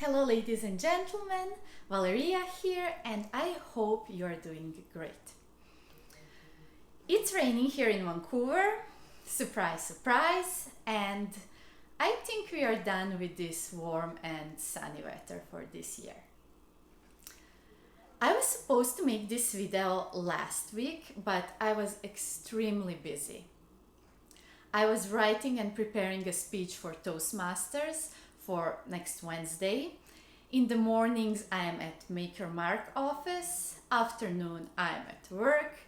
Hello, ladies and gentlemen. Valeria here, and I hope you are doing great. It's raining here in Vancouver. Surprise, surprise. And I think we are done with this warm and sunny weather for this year. I was supposed to make this video last week, but I was extremely busy. I was writing and preparing a speech for Toastmasters for next Wednesday. In the mornings, I am at Maker Mark office. Afternoon, I am at work.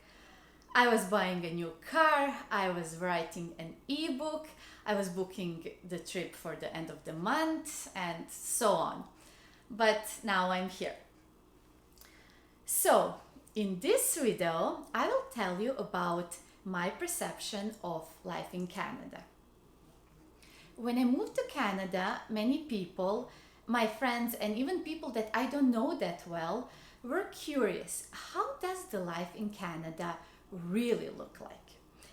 I was buying a new car. I was writing an ebook. I was booking the trip for the end of the month and so on. But now I'm here. So, in this video, I will tell you about my perception of life in Canada. When I moved to Canada, many people, my friends and even people that I don't know that well, were curious, how does the life in Canada really look like?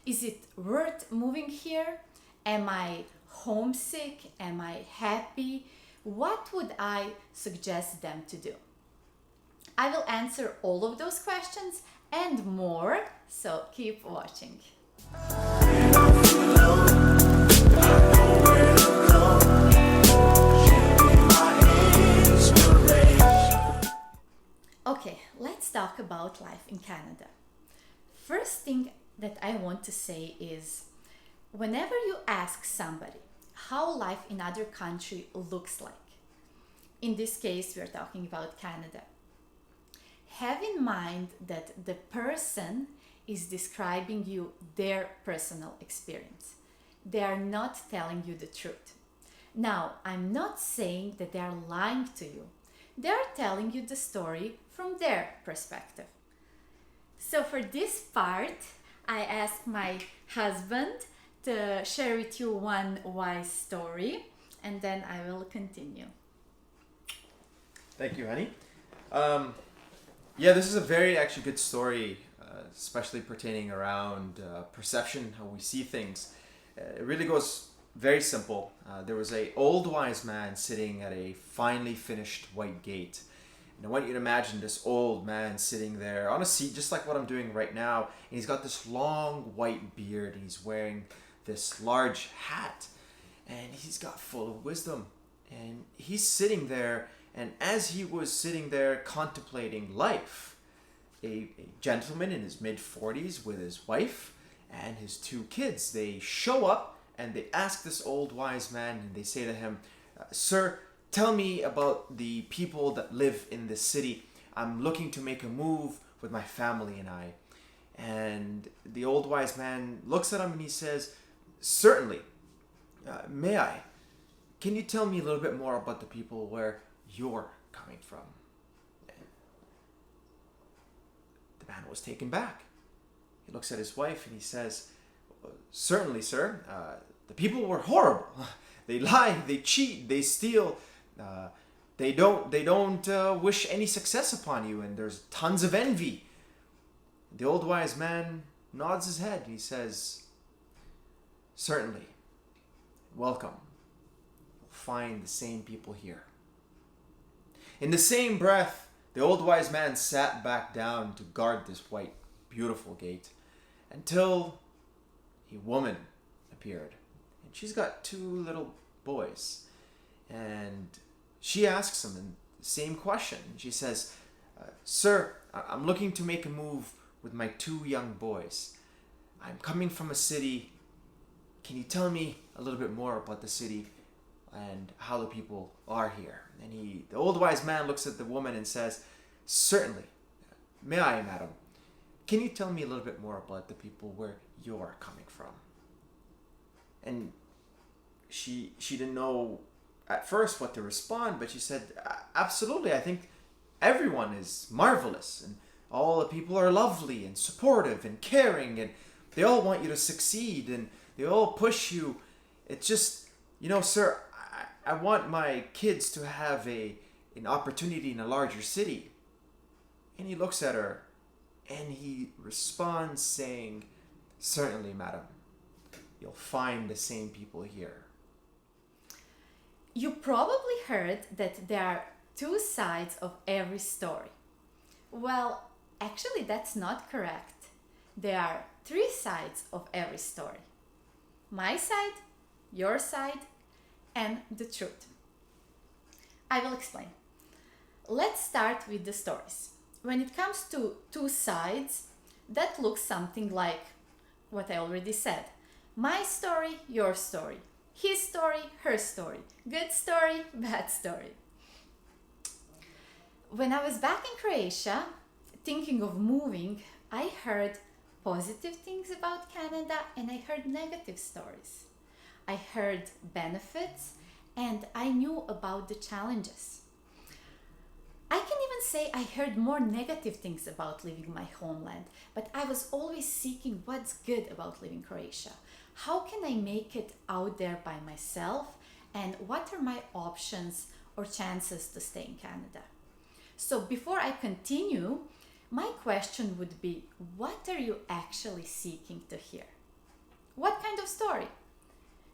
Is it worth moving here? Am I homesick? Am I happy? What would I suggest them to do? I will answer all of those questions and more, so keep watching. Okay, let's talk about life in Canada. First thing that I want to say is, whenever you ask somebody how life in other country looks like, in this case we're talking about Canada, have in mind that the person is describing you their personal experience. They are not telling you the truth. Now, I'm not saying that they are lying to you. They are telling you the story from their perspective. So for this part, I asked my husband to share with you one wise story, and then I will continue. Thank you, honey. This is a very actually good story, especially pertaining around perception, how we see things. It really goes very simple. There was a old wise man sitting at a finely finished white gate. And I want you to imagine this old man sitting there on a seat, just like what I'm doing right now. And he's got this long white beard, and he's wearing this large hat. And he's got full of wisdom. And he's sitting there, and as he was sitting there contemplating life, a gentleman in his mid-40s with his wife and his two kids, they show up and they ask this old wise man, and they say to him, "Sir, tell me about the people that live in this city. I'm looking to make a move with my family and I." And the old wise man looks at him and he says, "Certainly, may I? Can you tell me a little bit more about the people where you're coming from?" The man was taken back. He looks at his wife and he says, "Certainly, sir. The people were horrible. They lie, they cheat, they steal. They don't wish any success upon you, and there's tons of envy." The old wise man nods his head and he says, "Certainly. Welcome. You'll find the same people here." In the same breath, the old wise man sat back down to guard this white, beautiful gate until a woman appeared. And she's got two little boys. And she asks him the same question. She says, "Sir, I'm looking to make a move with my two young boys. I'm coming from a city. Can you tell me a little bit more about the city and how the people are here?" And the old wise man looks at the woman and says, "Certainly. May I, madam? Can you tell me a little bit more about the people where you're coming from?" And she didn't know at first what to respond, but she said, "Absolutely. I think everyone is marvelous, and all the people are lovely and supportive and caring, and they all want you to succeed, and they all push you. It's just, sir, I want my kids to have an opportunity in a larger city." And he looks at her and he responds saying, "Certainly, madam. You'll find the same people here." You probably heard that there are two sides of every story. Well, actually, that's not correct. There are three sides of every story: my side, your side, and the truth. I will explain. Let's start with the stories. When it comes to two sides, that looks something like what I already said: my story, your story, his story, her story, good story, bad story. When I was back in Croatia, thinking of moving, I heard positive things about Canada and I heard negative stories. I heard benefits and I knew about the challenges. I can even say I heard more negative things about leaving my homeland, but I was always seeking what's good about leaving Croatia. How can I make it out there by myself, and what are my options or chances to stay in Canada? So before I continue, my question would be, what are you actually seeking to hear? What kind of story?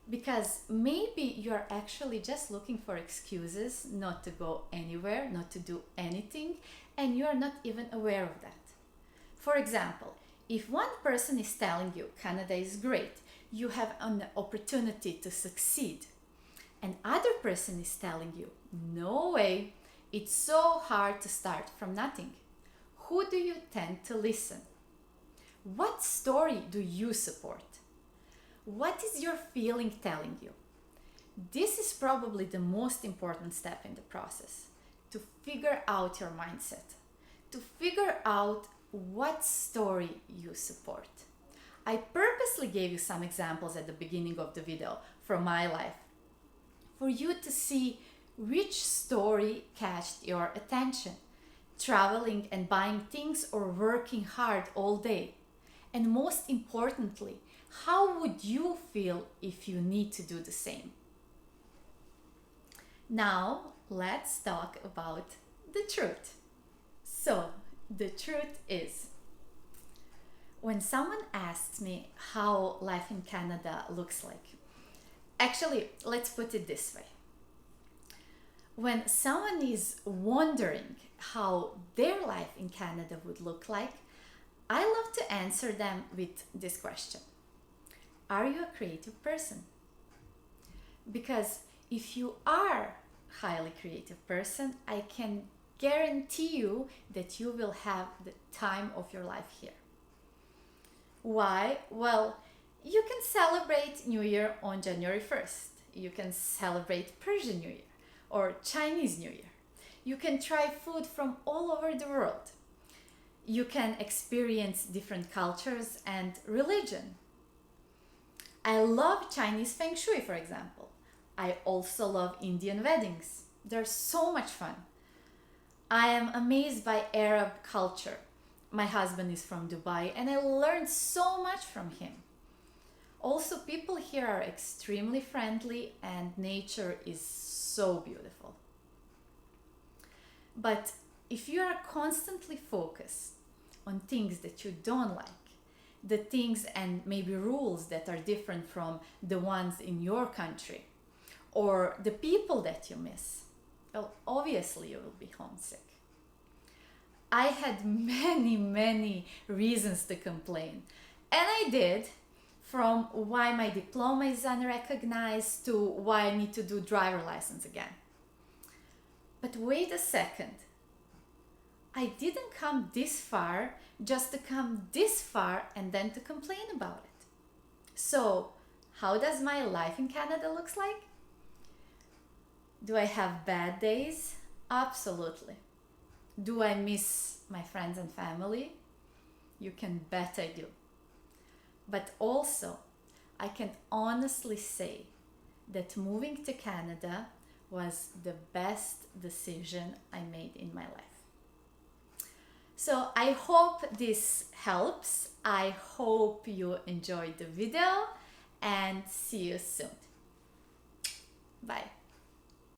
Because maybe you're actually just looking for excuses not to go anywhere, not to do anything, and you're not even aware of that. For example, if one person is telling you Canada is great, you have an opportunity to succeed, and other person is telling you, no way, it's so hard to start from nothing. Who do you tend to listen? What story do you support? What is your feeling telling you? This is probably the most important step in the process, to figure out your mindset, to figure out what story you support. I purposely gave you some examples at the beginning of the video from my life, for you to see which story catched your attention: traveling and buying things or working hard all day. And most importantly, how would you feel if you need to do the same? Now, let's talk about the truth. So, the truth is, when someone asks me how life in Canada looks like, actually, let's put it this way. When someone is wondering how their life in Canada would look like, I love to answer them with this question: are you a creative person? Because if you are a highly creative person, I can guarantee you that you will have the time of your life here. Why? Well, you can celebrate New Year on January 1st. You can celebrate Persian New Year or Chinese New Year. You can try food from all over the world. You can experience different cultures and religion. I love Chinese Feng Shui, for example. I also love Indian weddings. They're so much fun. I am amazed by Arab culture. My husband is from Dubai and I learned so much from him. Also, people here are extremely friendly and nature is so beautiful. But if you are constantly focused on things that you don't like, the things and maybe rules that are different from the ones in your country, or the people that you miss, well, obviously you will be homesick. I had many reasons to complain, and I did, from why my diploma is unrecognized to why I need to do driver license again. But wait a second. I didn't come this far just to come this far and then to complain about it. So, how does my life in Canada looks like? Do I have bad days? Absolutely. Do I miss my friends and family? You can bet I do. But also, I can honestly say that moving to Canada was the best decision I made in my life. So I hope this helps. I hope you enjoyed the video and see you soon. Bye.